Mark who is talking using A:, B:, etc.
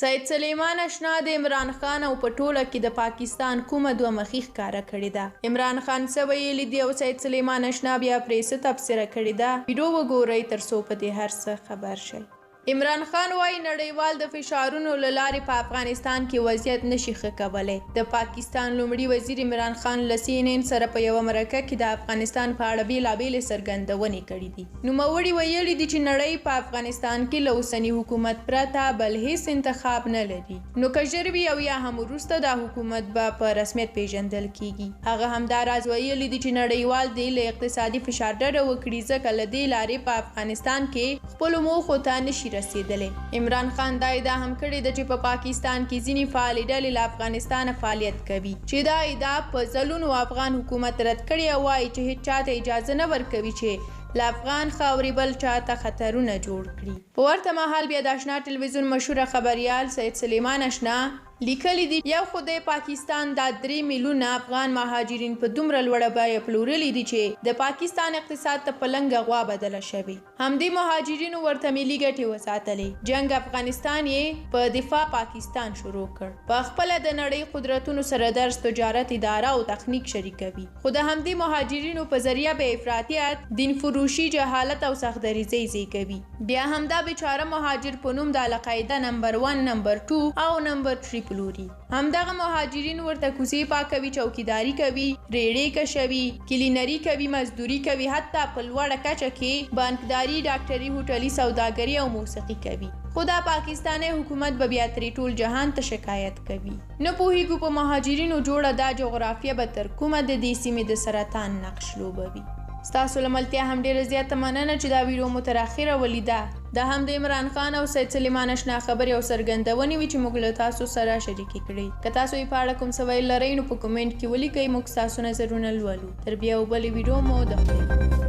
A: سید سلیمان اشنا د عمران خان او په ټوله کې د پاکستان کومه دوه مخي ښکاره کړې ده. عمران خان څه ویلي دي او سید سلیمان اشنا بیا پرې څه تبصره کړې ده؟ ویډیو وګورئ ترڅو په دې هر څه خبر شئ. عمران خان وايي نړیوال د فشارونو له لارې په افغانستان کې وضعیت نشي ښه کولی. د پاکستان لومړي وزیر عمران خان له CNN سره په یوه مرکه کې د افغانستان په اړه بېلابېلې څرګندونې کړي دي. نوموړي ویلي دي چې نړۍ په افغانستان کې له اوسني حکومت پرته بل هیڅ انتخاب نه لري، نو که ژر وي او یا هم وروسته دا حکومت به په رسمیت پیژندل کیږي. هغه همداراز ویلي دي چې نړیوال دې له اقتصادي فشار ډډه وکړي، ځکه له دې لارې په افغانستان کې خپلو موخو ته نشي رسیدلی. عمران خان دا ادعا هم کړې ده چې په پاکستان کې ځینې فعالې ډلې له افغانستانه فعالیت کوي، چې دا ادعا په ځلونو افغان حکومت رد کړې او وایي چې هیڅ چاته اجازه نه ورکوي چې له افغان خاورې بل چاته خطرونه جوړ کړي. په ورته مهال بیا د اشنا ټلویزیون مشهوره خبریال سید سلیمان اشنا لیکلی دي یو خو د پاکستان دا 3 میلیونه افغان مهاجرین په دومره لوړه بیه پلورلي دي چې د پاکستان اقتصاد ته په لنګه غوا بدله شوې. همدې مهاجرینو ورته ملي ګټې وساتلې. جنگ افغانستان یې په دفاع پاکستان شروع کړ. په خپله د نړۍ قدرتونو سره درس تجارت اداره او تخنیک شریکوي، خو د همدې مهاجرینو په ذریعه به افراطیت، دین فروشي، جهالت او سختدریزۍ زیږوي. بیا همدا بیچاره مهاجر په نوم د القاعده نمبر 1، نمبر 2 او نمبر 3 پلوري. همدغه مهاجرین ورته کوڅې پاکوي، چوکیداری کوي، ریړې کشوي، کلینري کوي، مزدوري کوي، حتی په لوړه کچه کې بانکداري، ډاکټري، هوټلي، سوداګري او موسیقي کوي. خو دا پاکستاني حکومت به بیا ترې ټول جهان ته شکایت کوي. نه پوهیږو په مهاجرینو جوړه دا جغرافیه به تر کومه د دې سیمې د سرطان نقش لوبوي. ستاسو له ملتیا هم ډېره زیاته مننه چې دا ویډیو مو تر اخره ولیده. دا هم د عمران خان او سید سلیمان اشنا خبرې او څرګندونې وي چې موږ له تاسو سره شریکې کړې. که تاسو یې په اړه کوم څه ویل لرئ نو په کومنټ کې ولیکئ، موږ ستاسو نظرونه لولو. تر بیا او بلې ویډیو مو د خیر.